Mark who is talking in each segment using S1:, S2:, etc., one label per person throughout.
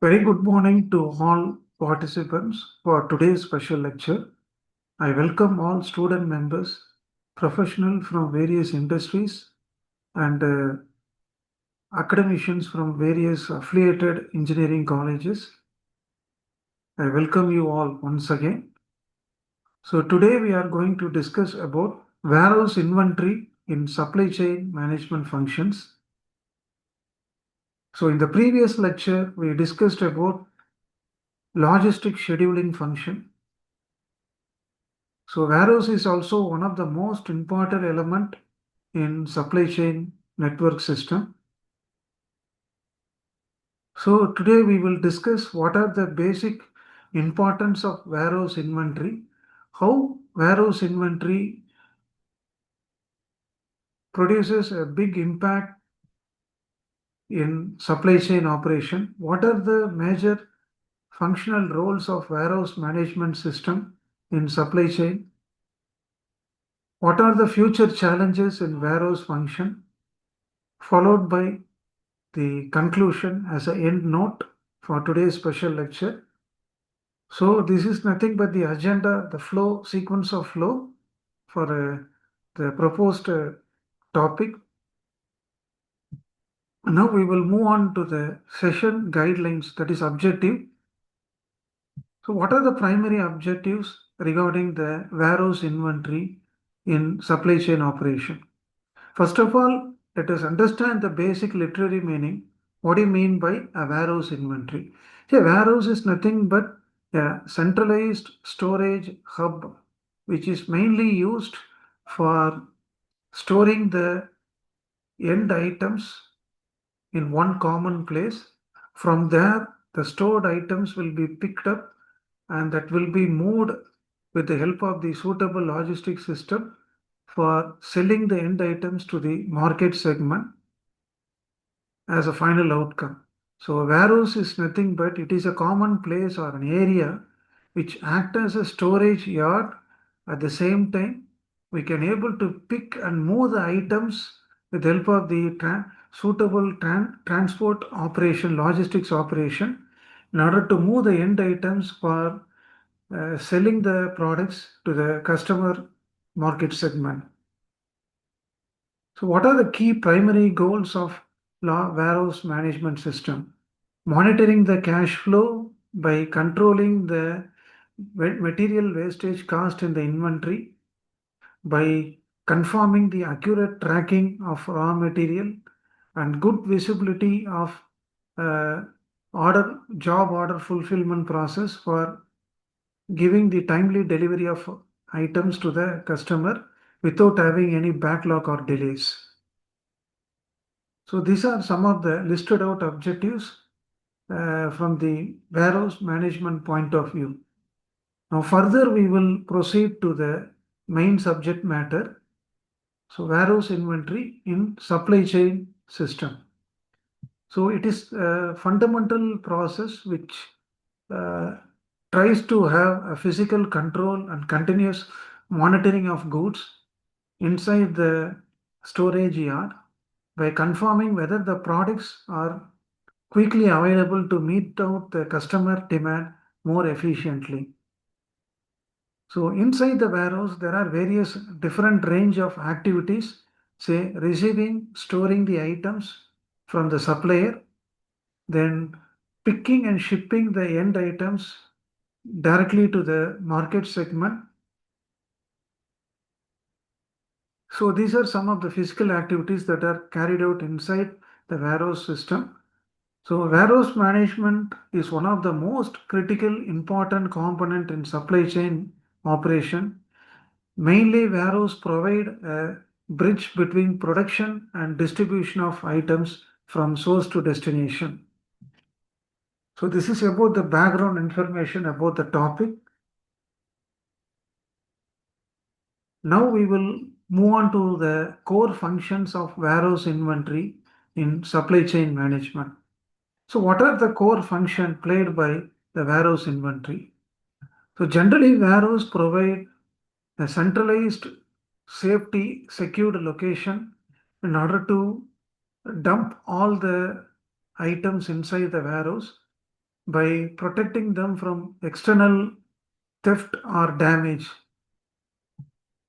S1: Very good morning to all participants for today's special lecture. I welcome all student members, professionals from various industries, and academicians from various affiliated engineering colleges. I welcome you all once again. So today we are going to discuss about warehouse inventory in supply chain management functions. So in the previous lecture, we discussed about logistic scheduling function. So warehouse is also one of the most important element in supply chain network system. So today we will discuss what are the basic importance of warehouse inventory, how warehouse inventory produces a big impact in supply chain operation, what are the major functional roles of warehouse management system in supply chain, what are the future challenges in warehouse function, followed by the conclusion as an end note for today's special lecture. So this is nothing but the agenda, the flow, sequence of flow for the proposed topic. Now we will move on to the session guidelines, that is objective. So what are the primary objectives regarding the warehouse inventory in supply chain operation? First of all, let us understand the basic literary meaning. What do you mean by a warehouse inventory? A warehouse is nothing but a centralized storage hub, which is mainly used for storing the end items in one common place. From there, the stored items will be picked up and that will be moved with the help of the suitable logistic system for selling the end items to the market segment as a final outcome. So a warehouse is nothing but it is a common place or an area which act as a storage yard. At the same time, we can able to pick and move the items with the help of the suitable transport operation, logistics operation, in order to move the end items for selling the products to the customer market segment. So what are the key primary goals of warehouse management system? Monitoring the cash flow by controlling the material wastage cost in the inventory, by confirming the accurate tracking of raw material and good visibility of uh, job order fulfillment process for giving the timely delivery of items to the customer without having any backlog or delays. So these are some of the listed out objectives from the warehouse management point of view. Now further we will proceed to the main subject matter. So warehouse inventory in supply chain system. So it is a fundamental process which uh, tries to have a physical control and continuous monitoring of goods inside the storage yard by confirming whether the products are quickly available to meet out the customer demand more efficiently. So inside the warehouse, there are various different range of activities, say receiving, storing the items from the supplier, then picking and shipping the end items directly to the market segment. So these are some of the physical activities that are carried out inside the warehouse system. So warehouse management is one of the most critical important component in supply chain operation. Mainly warehouse provide a bridge between production and distribution of items from source to destination. So this is about the background information about the topic. Now we will move on to the core functions of warehouse inventory in supply chain management. So what are the core functions played by the warehouse inventory? So generally warehouse provide a centralized safety secured location in order to dump all the items inside the warehouse by protecting them from external theft or damage.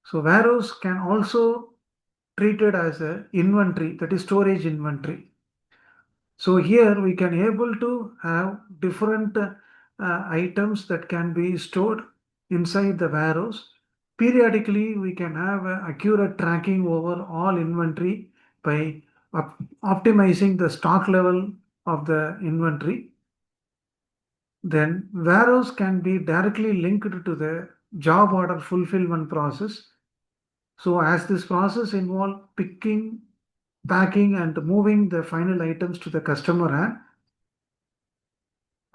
S1: So warehouse can also treated as a inventory, that is storage inventory. So here we can able to have different items that can be stored inside the warehouse. Periodically, we can have accurate tracking over all inventory by optimizing the stock level of the inventory. Then warehouse can be directly linked to the job order fulfillment process. So as this process involve picking, packing and moving the final items to the customer hand,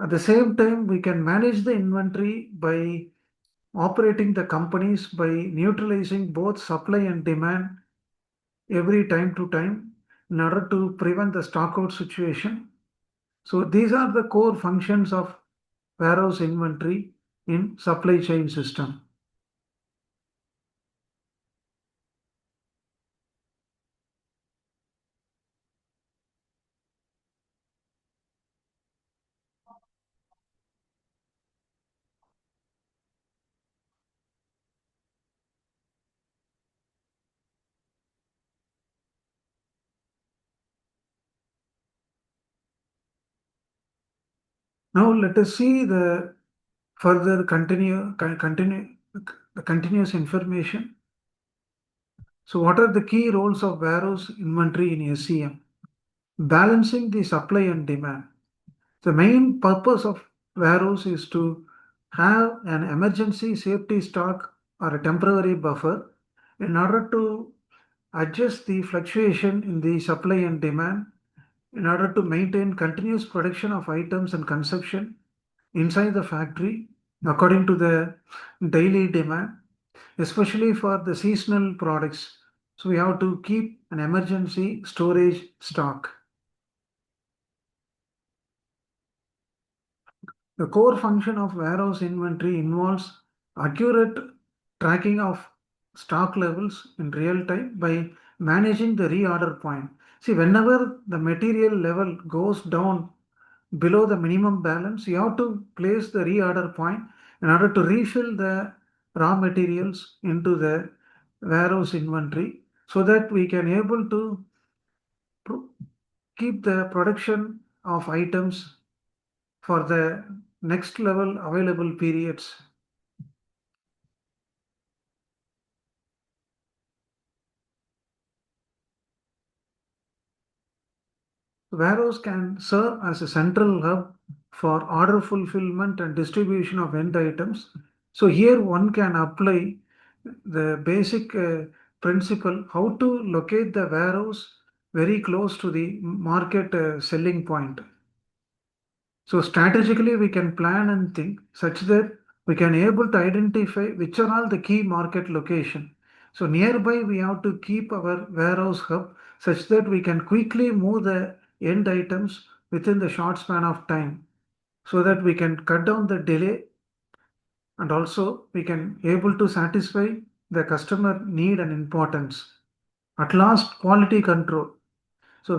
S1: at the same time, we can manage the inventory by operating the companies by neutralizing both supply and demand every time to time in order to prevent the stockout situation. So these are the core functions of warehouse inventory in supply chain system. Now let us see the further the continuous information. So what are the key roles of warehouse inventory in SCM? Balancing the supply and demand. The main purpose of warehouse is to have an emergency safety stock or a temporary buffer in order to adjust the fluctuation in the supply and demand in order to maintain continuous production of items and consumption inside the factory according to the daily demand, especially for the seasonal products. So we have to keep an emergency storage stock. The core function of warehouse inventory involves accurate tracking of stock levels in real time by managing the reorder point. See, whenever the material level goes down below the minimum balance, you have to place the reorder point in order to refill the raw materials into the warehouse inventory so that we can able to keep the production of items for the next level available periods. Warehouse can serve as a central hub for order fulfillment and distribution of end items. So here one can apply the basic principle how to locate the warehouse very close to the market selling point. So strategically we can plan and think such that we can able to identify which are all the key market location. So nearby we have to keep our warehouse hub such that we can quickly move the end items within the short span of time so that we can cut down the delay and also we can able to satisfy the customer need and importance. At last, quality control. So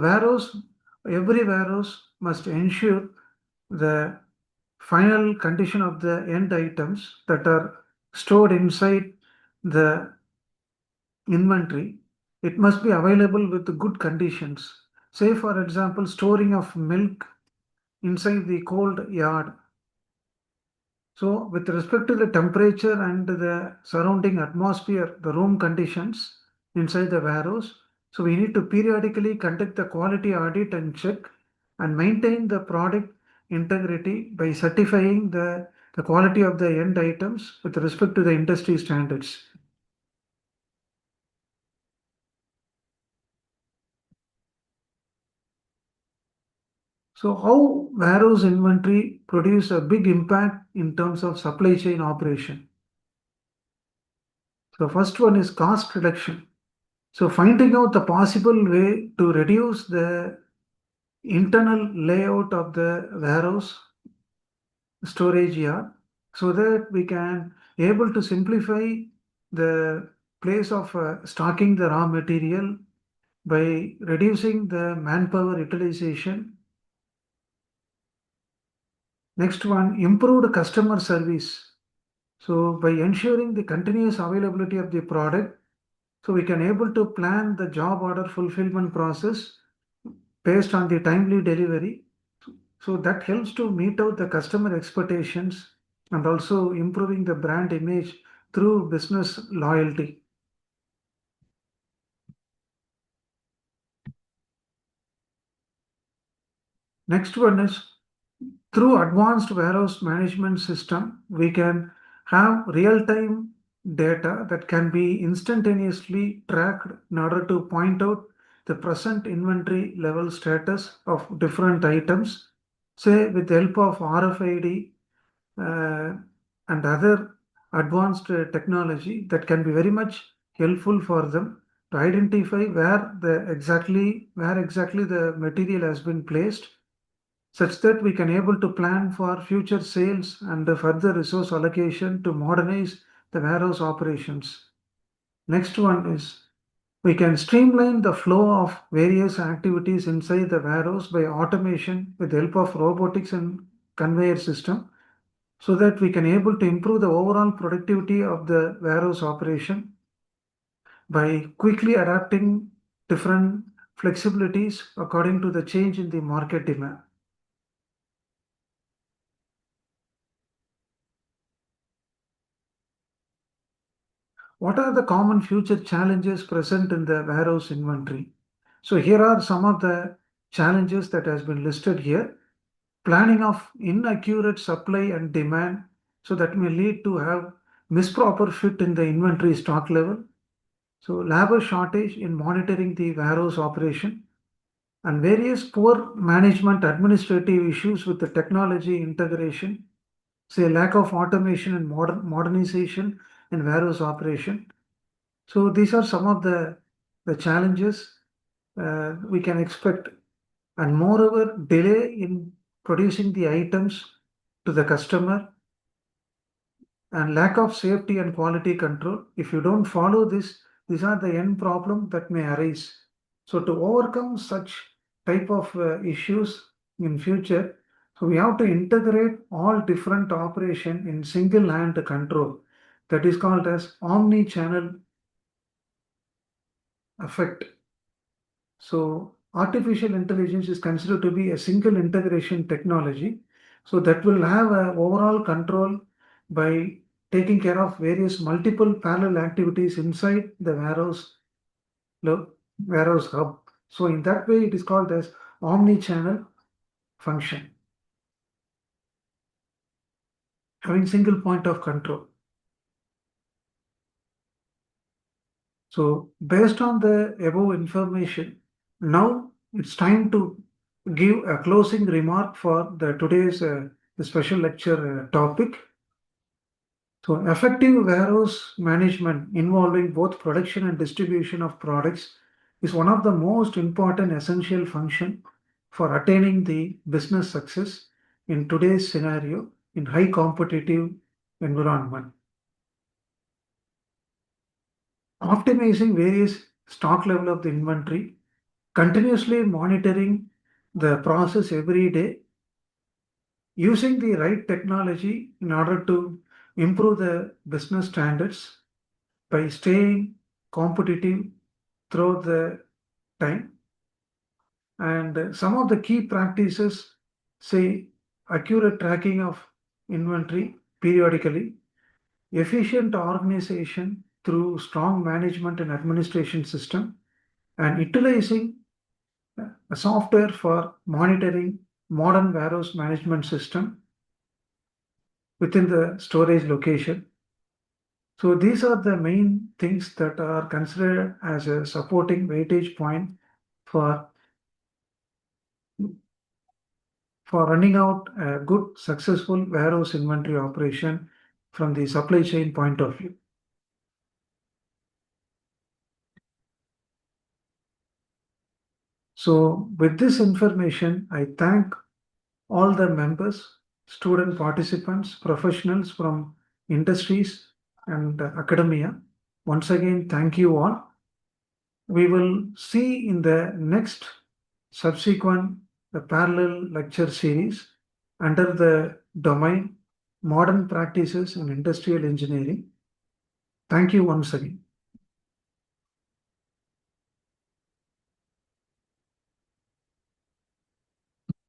S1: every warehouse must ensure the final condition of the end items that are stored inside the inventory. It must be available with good conditions. Say, for example, storing of milk inside the cold yard. So, with respect to the temperature and the surrounding atmosphere, the room conditions inside the warehouse, so we need to periodically conduct the quality audit and check and maintain the product integrity by certifying the quality of the end items with respect to the industry standards. So, how warehouse inventory produce a big impact in terms of supply chain operation? So, first one is cost reduction. So finding out the possible way to reduce the internal layout of the warehouse storage yard so that we can able to simplify the place of stocking the raw material by reducing the manpower utilization. Next one, improved customer service. So by ensuring the continuous availability of the product, so we can able to plan the job order fulfillment process based on the timely delivery. So that helps to meet out the customer expectations and also improving the brand image through business loyalty. Next one is through advanced warehouse management system, we can have real-time data that can be instantaneously tracked in order to point out the present inventory level status of different items, say with the help of RFID and other advanced technology that can be very much helpful for them to identify where exactly the material has been placed, such that we can able to plan for future sales and the further resource allocation to modernize the warehouse operations. Next one is we can streamline the flow of various activities inside the warehouse by automation with the help of robotics and conveyor system, so that we can able to improve the overall productivity of the warehouse operation by quickly adapting different flexibilities according to the change in the market demand. What are the common future challenges present in the warehouse inventory? So here are some of the challenges that has been listed here. Planning of inaccurate supply and demand, so that may lead to have misproper fit in the inventory stock level. So labor shortage in monitoring the warehouse operation and various poor management administrative issues with the technology integration, say lack of automation and modernization in warehouse operation. So these are some of the challenges we can expect. And moreover, delay in producing the items to the customer and lack of safety and quality control. If you don't follow this, these are the end problem that may arise. So to overcome such type of issues in future, so we have to integrate all different operation in single hand control. That is called as omni-channel effect. So artificial intelligence is considered to be a single integration technology. So that will have a overall control by taking care of various multiple parallel activities inside the warehouse hub. So in that way, it is called as omni-channel function, having single point of control. So based on the above information, now it's time to give a closing remark for the today's the special lecture topic. So effective warehouse management involving both production and distribution of products is one of the most important essential function for attaining the business success in today's scenario in high competitive environment. Optimizing various stock level of the inventory, continuously monitoring the process every day, using the right technology in order to improve the business standards by staying competitive throughout the time. And some of the key practices, say accurate tracking of inventory periodically, efficient organization through strong management and administration system, and utilizing a software for monitoring modern warehouse management system within the storage location. So these are the main things that are considered as a supporting weightage point for running out a good successful warehouse inventory operation from the supply chain point of view. So with this information, I thank all the members, student participants, professionals from industries and academia. Once again, thank you all. We will see in the next subsequent the parallel lecture series under the domain Modern Practices in Industrial Engineering. Thank you once again.